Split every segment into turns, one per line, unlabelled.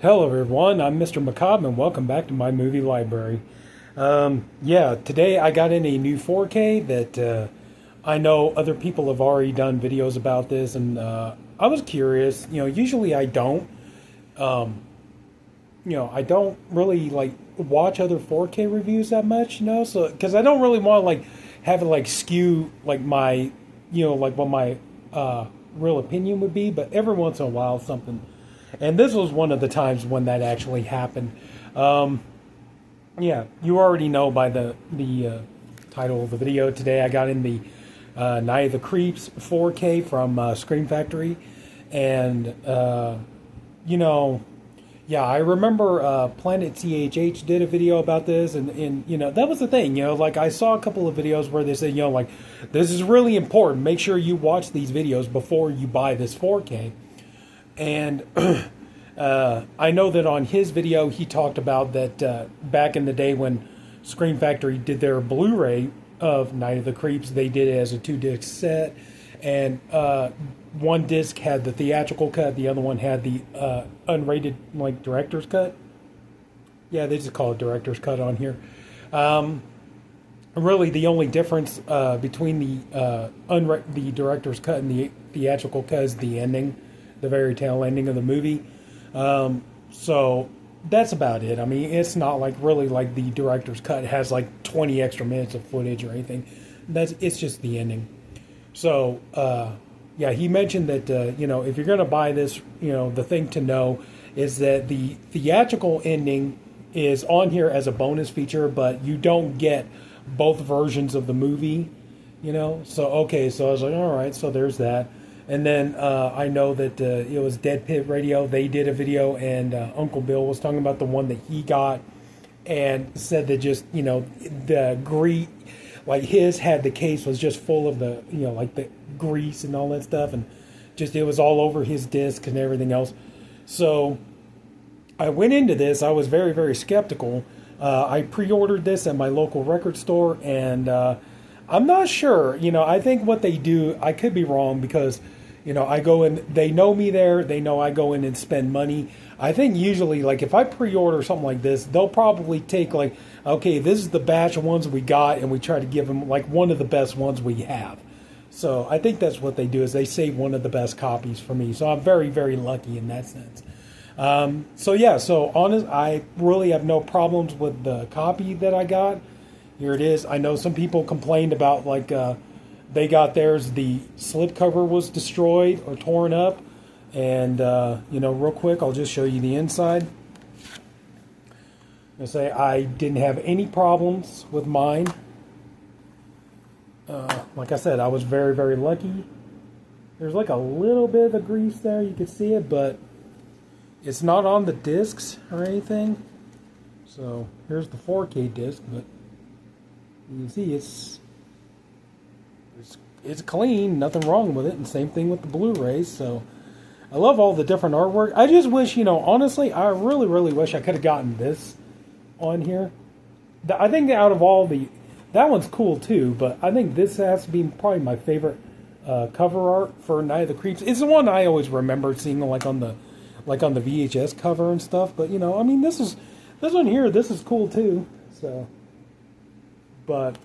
Hello everyone, I'm Mr. Macabre and welcome back to my movie library. Today I got in a new 4K that I know other people have already done videos about this, and I was curious. Usually I don't. I don't really like watch other 4K reviews that much, so because I don't really want to like have it like skew like my, like what my real opinion would be. But every once in a while something. And this was one of the times when that actually happened. You already know by the title of the video today. I got in the Night of the Creeps 4K from Scream Factory, and I remember Planet CHH did a video about this, and that was the thing. Like I saw a couple of videos where they said, like, this is really important. Make sure you watch these videos before you buy this 4K. And I know that on his video he talked about that back in the day when Scream Factory did their Blu-ray of Night of the Creeps, they did it as a 2-disc set, and one disc had the theatrical cut, the other one had the unrated, like, director's cut. Yeah, they just call it director's cut on here. Really, the only difference between the director's cut and the theatrical cut is the ending. The very tail ending of the movie. So that's about it. I mean, it's not like really like the director's cut has like 20 extra minutes of footage or anything. It's just the ending. So he mentioned that if you're going to buy this, the thing to know is that the theatrical ending is on here as a bonus feature, but you don't get both versions of the movie. So I was like, all right, so there's that. And then I know that it was Dead Pit Radio. They did a video, and Uncle Bill was talking about the one that he got, and said that just the grease, like his had the case was just full of the like the grease and all that stuff, and just it was all over his disc and everything else. So I went into this. I was very, very skeptical. I pre-ordered this at my local record store, and I'm not sure. I think what they do, I could be wrong because, I go in, they know me there. They know I go in and spend money. I think usually, like, if I pre-order something like this, they'll probably take, like, okay, this is the batch of ones we got, and we try to give them, like, one of the best ones we have. So I think that's what they do, is they save one of the best copies for me. So I'm very, very lucky in that sense. I really have no problems with the copy that I got. Here it is. I know some people complained about, like, they got theirs, the slipcover was destroyed or torn up. And, real quick, I'll just show you the inside. I say I didn't have any problems with mine. Like I said, I was very, very lucky. There's like a little bit of the grease there. You can see it, but it's not on the discs or anything. So here's the 4K disc, but you can see it's clean, nothing wrong with it, and same thing with the Blu-rays. So I love all the different artwork. I just wish, honestly, I really, really wish I could have gotten this on here. I think out of all that one's cool too, but I think this has to be probably my favorite cover art for Night of the Creeps. It's the one I always remember seeing, like on the VHS cover and stuff. But this one here, this is cool too. So, but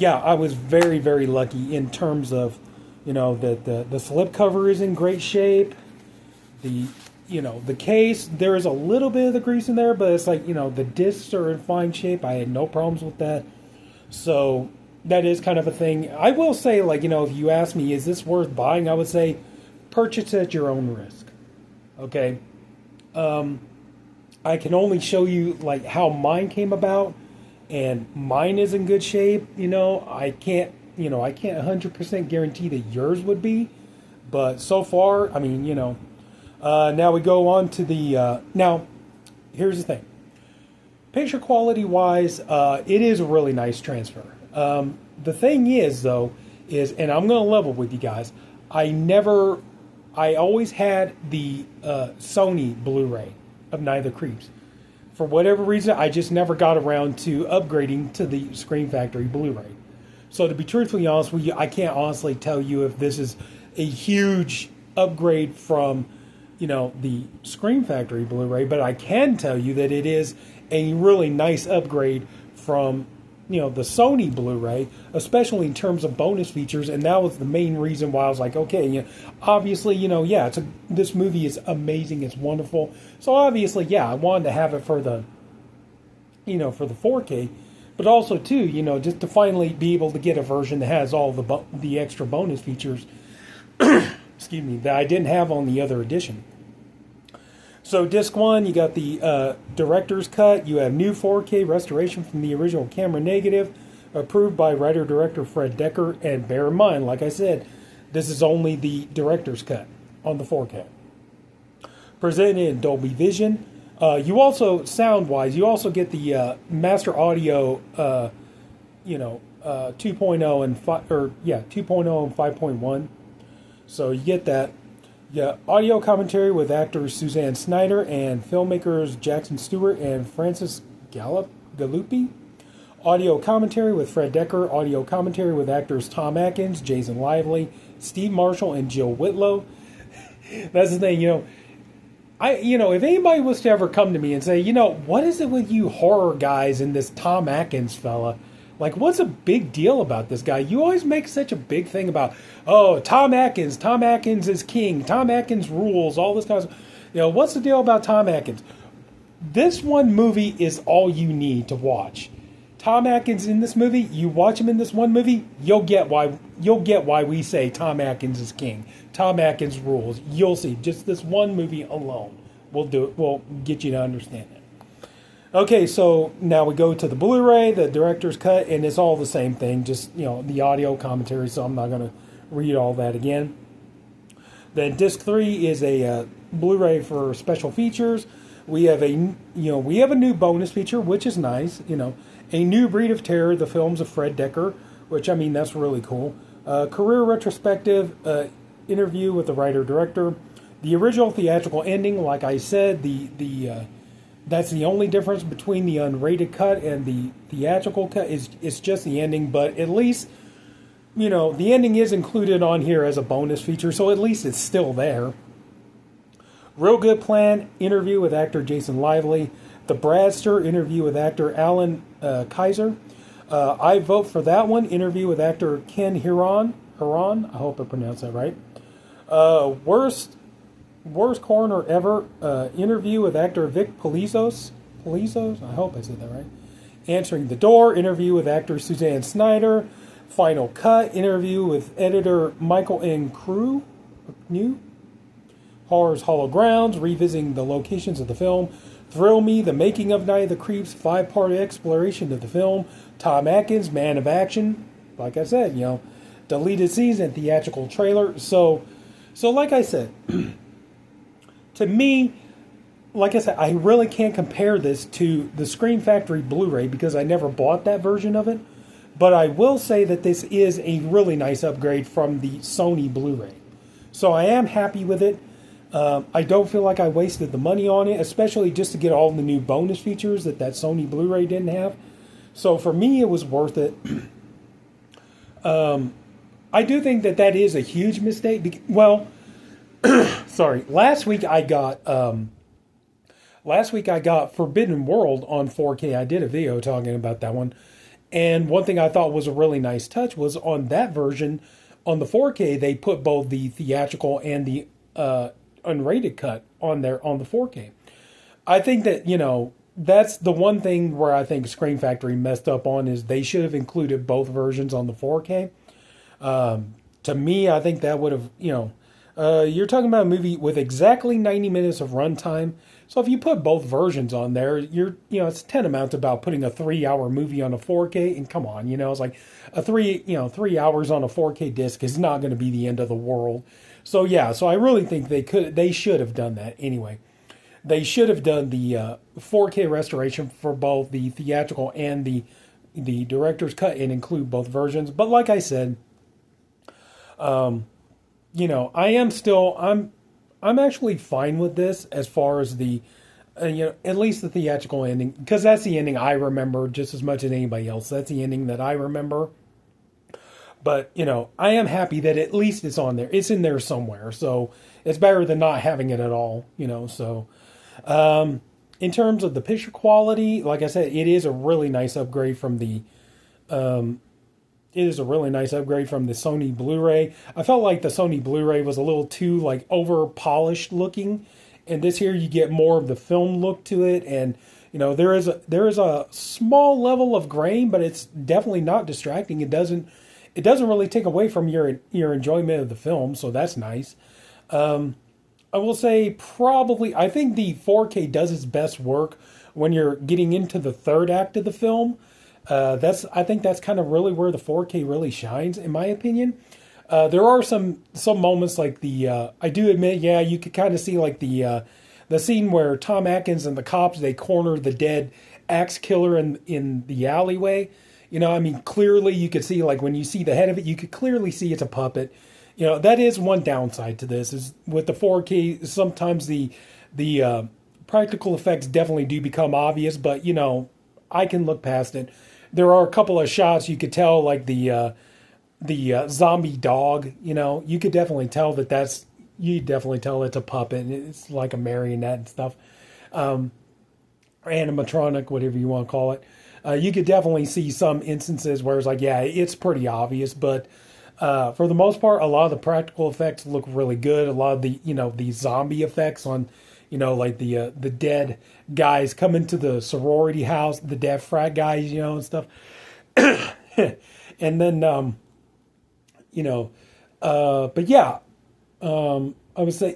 yeah, I was very, very lucky in terms of, that the slipcover is in great shape. The case, there is a little bit of the grease in there, but it's like, the discs are in fine shape. I had no problems with that. So that is kind of a thing. I will say, like, if you ask me, is this worth buying? I would say purchase at your own risk. Okay. I can only show you, like, how mine came about, and mine is in good shape. I can't 100% guarantee that yours would be, but so far, now we go on to the, now, here's the thing. Picture quality wise, it is a really nice transfer. The thing is, though, and I'm going to level with you guys, I always had the Sony Blu-ray of Night of the Creeps. For whatever reason, I just never got around to upgrading to the Scream Factory Blu-ray. So to be truthfully honest with you, I can't honestly tell you if this is a huge upgrade from the Scream Factory Blu-ray, but I can tell you that it is a really nice upgrade from the Sony Blu-ray, especially in terms of bonus features, and that was the main reason why I was like, okay, obviously, yeah, this movie is amazing, it's wonderful, so obviously, yeah, I wanted to have it for the 4K, but also too, just to finally be able to get a version that has all the extra bonus features, excuse me, that I didn't have on the other edition. So disc 1, you got the director's cut. You have new 4K restoration from the original camera negative, approved by writer-director Fred Dekker. And bear in mind, like I said, this is only the director's cut on the 4K. Presented in Dolby Vision. You also, sound-wise, you also get the Master Audio, 2.0 and 5.1. So you get that. Yeah, audio commentary with actors Suzanne Snyder and filmmakers Jackson Stewart and Francis Galuppi. Audio commentary with Fred Dekker. Audio commentary with actors Tom Atkins, Jason Lively, Steve Marshall, and Jill Whitlow. That's the thing, if anybody was to ever come to me and say, what is it with you horror guys and this Tom Atkins fella? Like, what's a big deal about this guy? You always make such a big thing about, oh, Tom Atkins is king, Tom Atkins rules, all this kind of stuff. What's the deal about Tom Atkins? This one movie is all you need to watch. Tom Atkins in this movie, you watch him in this one movie, you'll get why we say Tom Atkins is king. Tom Atkins rules. You'll see. Just this one movie alone will get you to understand it. Okay, so now we go to the Blu-ray, the director's cut, and it's all the same thing, just, the audio commentary, so I'm not going to read all that again. Then disc 3 is a Blu-ray for special features. We have a new bonus feature, which is nice, a new breed of terror, the films of Fred Dekker, which, that's really cool. Career retrospective, interview with the writer-director. The original theatrical ending, like I said, that's the only difference between the unrated cut and the theatrical cut. It's just the ending, but at least, the ending is included on here as a bonus feature, so at least it's still there. Real Good Plan, interview with actor Jason Lively. The Bradster, interview with actor Alan Kaiser. I vote for that one, interview with actor Ken Huron, I hope I pronounced that right. Worst Coroner Ever, interview with actor Vic Polizos, I hope I said that right. Answering the Door, interview with actor Suzanne Snyder. Final Cut, interview with editor Michael N. New. Horror's Hollow Grounds, revisiting the locations of the film. Thrill Me, the making of Night of the Creeps, 5-part exploration of the film. Tom Atkins, Man of Action, like I said, deleted scenes and theatrical trailer. So like I said, to me, like I said, I really can't compare this to the Scream Factory Blu-ray because I never bought that version of it. But I will say that this is a really nice upgrade from the Sony Blu-ray. So I am happy with it. I don't feel like I wasted the money on it, especially just to get all the new bonus features that Sony Blu-ray didn't have. So for me, it was worth it. I do think that is a huge mistake. Well, sorry. Last week I got Forbidden World on 4K. I did a video talking about that one. And one thing I thought was a really nice touch was on that version, on the 4K, they put both the theatrical and the unrated cut on there on the 4K. I think that, that's the one thing where I think Scream Factory messed up on is they should have included both versions on the 4K. To me, I think that would have, you're talking about a movie with exactly 90 minutes of runtime. So if you put both versions on there, it's tantamount to about putting a 3-hour movie on a 4K. And come on, it's like a 3 hours on a 4K disc is not going to be the end of the world. So yeah, so I really think they should have done that anyway. They should have done the 4K restoration for both the theatrical and the director's cut and include both versions. But like I said, I'm actually fine with this as far as the, at least the theatrical ending, because that's the ending I remember just as much as anybody else. That's the ending that I remember. But I am happy that at least it's on there. It's in there somewhere, so it's better than not having it at all. So in terms of the picture quality, like I said, it is a really nice upgrade from the Sony Blu-ray. I felt like the Sony Blu-ray was a little too like over polished looking, and this here you get more of the film look to it, and there is a small level of grain, but it's definitely not distracting. It doesn't really take away from your enjoyment of the film, so that's nice. I will say I think the 4K does its best work when you're getting into the third act of the film. I think that's kind of really where the 4K really shines, in my opinion. There are some moments like I do admit, yeah, you could kind of see like the scene where Tom Atkins and the cops, they corner the dead axe killer in the alleyway. I mean, clearly you could see, like when you see the head of it, you could clearly see it's a puppet. That is one downside to this, is with the 4K, sometimes the practical effects definitely do become obvious, but I can look past it. There are a couple of shots you could tell, like the zombie dog. You could definitely tell it's a puppet. It's like a marionette and stuff, animatronic, whatever you want to call it. You could definitely see some instances where it's like, yeah, it's pretty obvious, but for the most part, a lot of the practical effects look really good. A lot of the zombie effects on, like the dead guys coming to the sorority house, the dead frat guys, and stuff. And then, but yeah, I would say,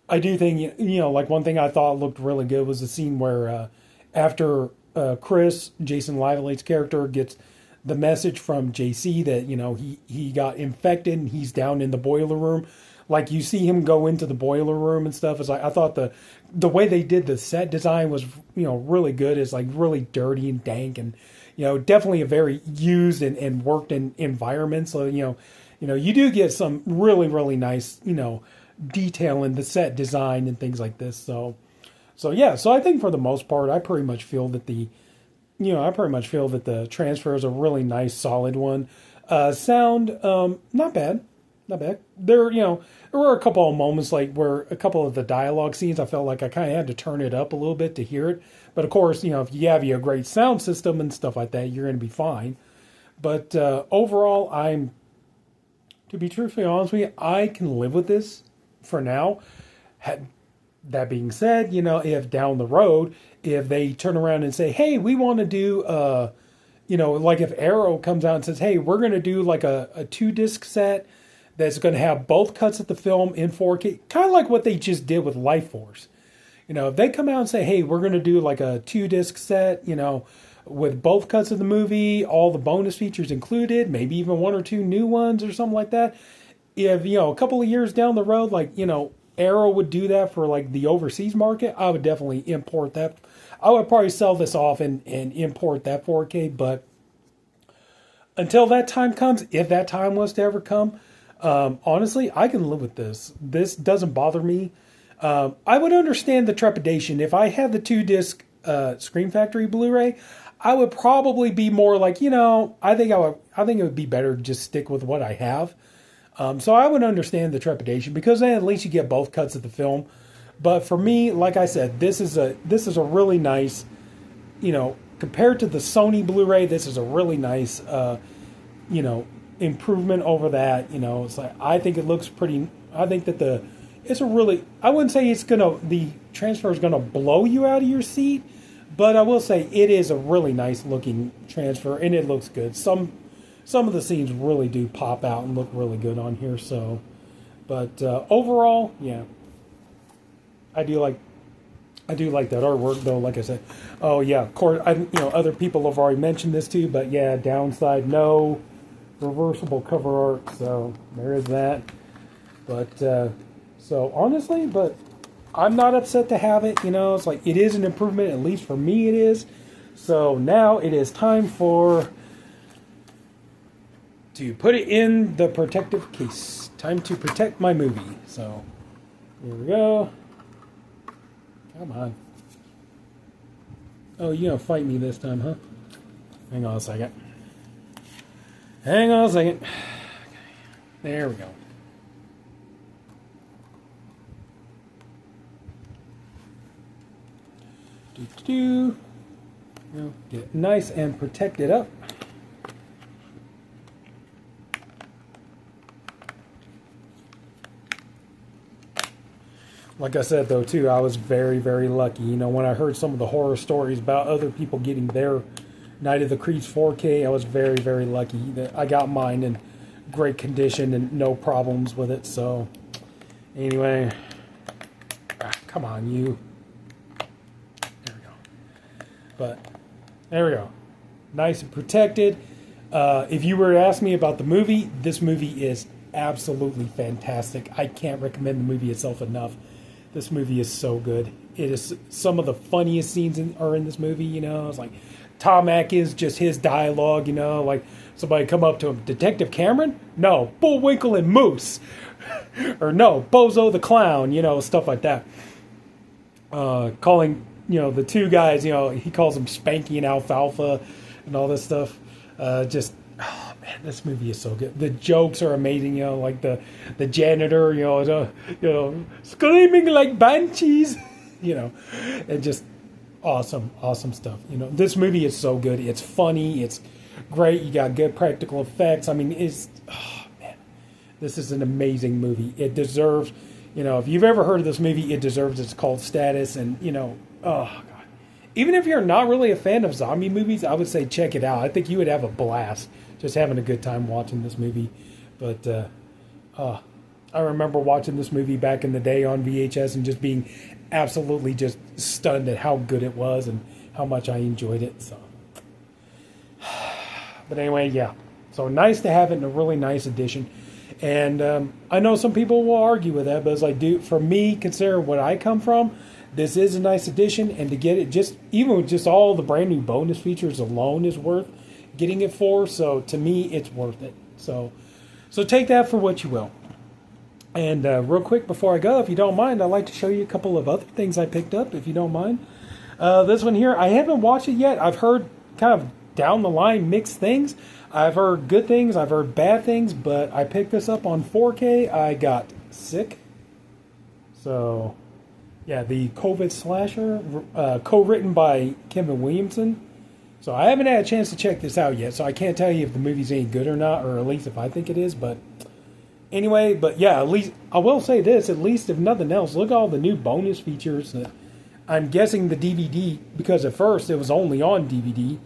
I do think, like one thing I thought looked really good was the scene where after Chris, Jason Lively's character, gets the message from JC that he got infected and he's down in the boiler room. Like you see him go into the boiler room and stuff. It's like, I thought the way they did the set design was really good. It's like really dirty and dank, and definitely a very used and worked in environment. So you do get some really, really nice detail in the set design and things like this. So I think for the most part, I pretty much feel that the transfer is a really nice, solid one. Sound, not bad. There were a couple of moments like where a couple of the dialogue scenes, I felt like I kind of had to turn it up a little bit to hear it. But of course, if you have a great sound system and stuff like that, you're going to be fine. But overall, to be truthfully honest with you, I can live with this for now. That being said, if down the road, if they turn around and say, hey, we want to do, like if Arrow comes out and says, hey, we're going to do like a 2-disc set that's going to have both cuts of the film in 4K, kind of like what they just did with Life Force. If they come out and say, hey, we're going to do like a 2-disc set, with both cuts of the movie, all the bonus features included, maybe even 1 or 2 new ones or something like that. If, a couple of years down the road, like, Arrow would do that for like the overseas market, I would definitely import that. I would probably sell this off and import that 4K, but until that time comes, if that time was to ever come, honestly, I can live with this. This doesn't bother me. I would understand the trepidation. If I had the 2-disc Scream Factory Blu-ray, I would probably be more like, I think it would be better to just stick with what I have. So I would understand the trepidation, because then at least you get both cuts of the film. But for me, like I said, this is a really nice, compared to the Sony Blu-ray, this is a really nice, improvement over that. It's like, I think it looks pretty. I think that I wouldn't say the transfer is gonna blow you out of your seat, but I will say it is a really nice looking transfer, and it looks good. Some of the scenes really do pop out and look really good on here. So, but overall, yeah, I do like that artwork, though. Like I said, oh yeah, of course, other people have already mentioned this too, but yeah, downside, no reversible cover art, so there is that. But so honestly, but I'm not upset to have it. It's like, it is an improvement, at least for me it is. So now it is time to put it in the protective case. Time to protect my movie. So here we go. Come on. Oh, you're gonna fight me this time, huh? Hang on a second. Hang on a second. There we go. Do. Get it nice and protected up. Like I said, though, too, I was very, very lucky. You know, when I heard some of the horror stories about other people getting their Night of the Creeps 4K, I was very, very lucky that I got mine in great condition and no problems with it. So, anyway, come on, you. There we go. But, there we go. Nice and protected. If you were to ask me about the movie, this movie is absolutely fantastic. I can't recommend the movie itself enough. This movie is so good. It is some of the funniest scenes are in this movie, you know. It's like Tom Atkins, just his dialogue, you know, like somebody come up to him, Detective Cameron? No, Bullwinkle and Moose. Or no, Bozo the Clown, you know, stuff like that. Calling, you know, the two guys, you know, he calls them Spanky and Alfalfa and all this stuff. Oh man, this movie is so good. The jokes are amazing, you know, like the janitor, you know, screaming like banshees, you know, and just awesome stuff. You know, this movie is so good. It's funny. It's great. You got good practical effects. I mean, oh man, this is an amazing movie. It deserves, you know, if you've ever heard of this movie, it deserves its cult status. And you know, oh god, even if you're not really a fan of zombie movies, I would say check it out. I think you would have a blast just having a good time watching this movie. But I remember watching this movie back in the day on VHS and just being absolutely just stunned at how good it was and how much I enjoyed it. So, but anyway, yeah. So nice to have it in a really nice edition. And I know some people will argue with that, but it's like, dude, for me, considering where I come from, this is a nice addition. And to get it just, even with just all the brand new bonus features alone is worth getting it for. So to me, it's worth it. So take that for what you will. And real quick before I go, if you don't mind, I'd like to show you a couple of other things I picked up, if you don't mind. This one here, I haven't watched it yet. I've heard kind of down the line mixed things. I've heard good things, I've heard bad things, but I picked this up on 4K. I got sick. So, yeah, the COVID Slasher, co-written by Kevin Williamson. So I haven't had a chance to check this out yet, so I can't tell you if the movie's any good or not, or at least if I think it is, but anyway, but yeah, at least I will say this, at least if nothing else, look at all the new bonus features that I'm guessing the DVD, because at first it was only on DVD,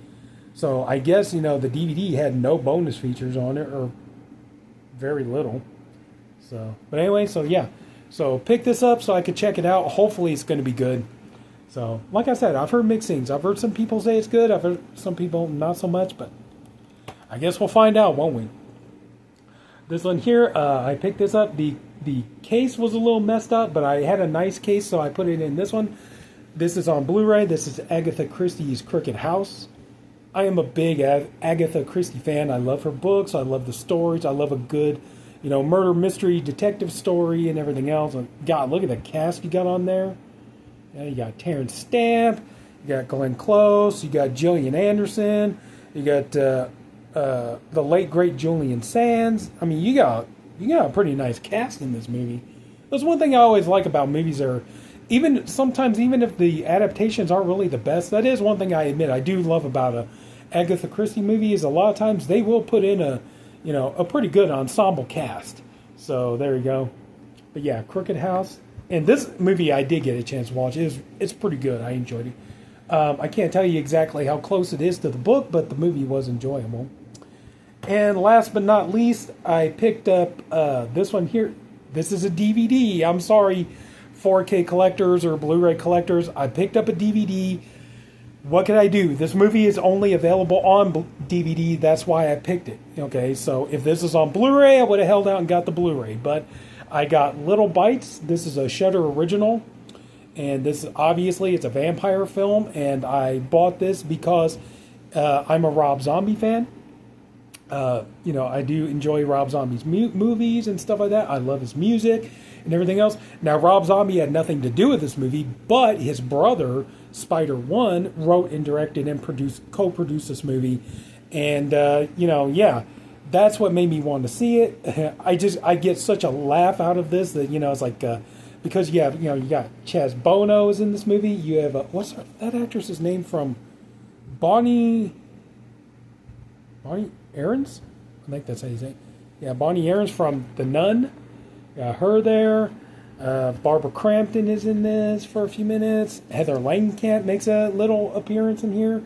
so I guess, you know, the DVD had no bonus features on it, or very little. So, but anyway, so yeah, so pick this up so I could check it out. Hopefully it's going to be good. So, like I said, I've heard mixed things. I've heard some people say it's good. I've heard some people not so much, but I guess we'll find out, won't we? This one here, I picked this up. The case was a little messed up, but I had a nice case, so I put it in this one. This is on Blu-ray. This is Agatha Christie's Crooked House. I am a big Agatha Christie fan. I love her books. I love the stories. I love a good, you know, murder mystery detective story and everything else. And God, look at the cast you got on there. Yeah, you got Terrence Stamp. You got Glenn Close. You got Gillian Anderson. You got the late great Julian Sands. I mean, you got a pretty nice cast in this movie. That's one thing I always like about movies. Are even sometimes, even if the adaptations aren't really the best, that is one thing I admit I do love about a Agatha Christie movie is a lot of times they will put in a pretty good ensemble cast. So there you go. But yeah, Crooked House. And this movie I did get a chance to watch. It's pretty good. I enjoyed it. I can't tell you exactly how close it is to the book, but the movie was enjoyable. And last but not least, I picked up this one here. This is a DVD. I'm sorry, 4K collectors or Blu-ray collectors. I picked up a DVD. What can I do? This movie is only available on DVD. That's why I picked it. Okay, so if this is on Blu-ray, I would have held out and got the Blu-ray. But I got Little Bites. This is a Shudder original. And this, obviously, it's a vampire film. And I bought this because I'm a Rob Zombie fan. I do enjoy Rob Zombie's movies and stuff like that. I love his music and everything else. Now, Rob Zombie had nothing to do with this movie, but his brother, Spider One, wrote and directed and co-produced this movie. And, that's what made me want to see it. I get such a laugh out of this that, it's like, because you have, you got Chaz Bono is in this movie. You have, what's that actress's name from Bonnie Aarons? I think that's how you say it. Yeah, Bonnie Aarons from The Nun. Got her there. Barbara Crampton is in this for a few minutes. Heather Langenkamp makes a little appearance in here.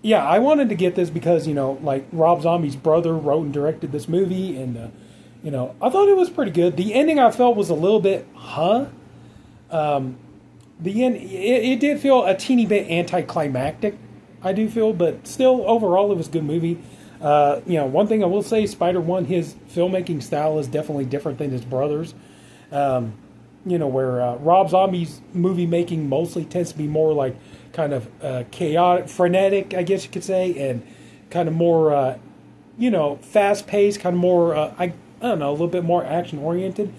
Yeah, I wanted to get this because, like Rob Zombie's brother wrote and directed this movie, and, I thought it was pretty good. The ending I felt was a little bit, the end, it did feel a teeny bit anticlimactic, I do feel, but still, overall, it was a good movie. One thing I will say, Spider-1, his filmmaking style is definitely different than his brother's. Where Rob Zombie's movie making mostly tends to be more like kind of chaotic, frenetic, I guess you could say, and kind of more, fast-paced, kind of more, I don't know, a little bit more action-oriented.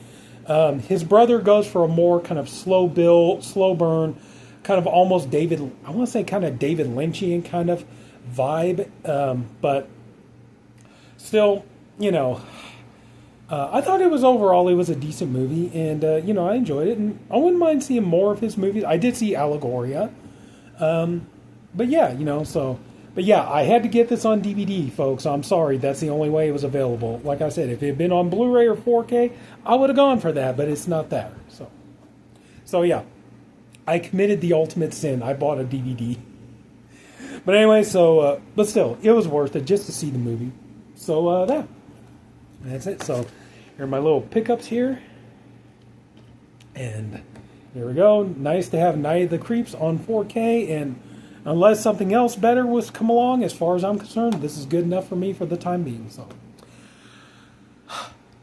His brother goes for a more kind of slow build, slow burn, kind of almost I want to say kind of David Lynchian kind of vibe, but still, I thought it was a decent movie, and, I enjoyed it, and I wouldn't mind seeing more of his movies. I did see Allegoria, but yeah, but yeah, I had to get this on DVD, folks. I'm sorry, that's the only way it was available. Like I said, if it had been on Blu-ray or 4K, I would have gone for that, but it's not there, so yeah, I committed the ultimate sin. I bought a DVD. But anyway, but still, it was worth it just to see the movie. So, that's it. So, here are my little pickups here. And there we go. Nice to have Night of the Creeps on 4K. And unless something else better was come along, as far as I'm concerned, this is good enough for me for the time being.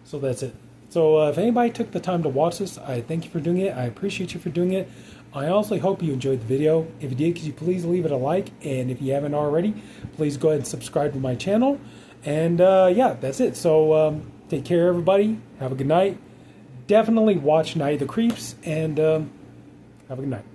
So that's it. So if anybody took the time to watch this, I thank you for doing it. I appreciate you for doing it. I also hope you enjoyed the video. If you did, could you please leave it a like? And if you haven't already, please go ahead and subscribe to my channel. And yeah, that's it. So take care, everybody. Have a good night. Definitely watch Night of the Creeps. And have a good night.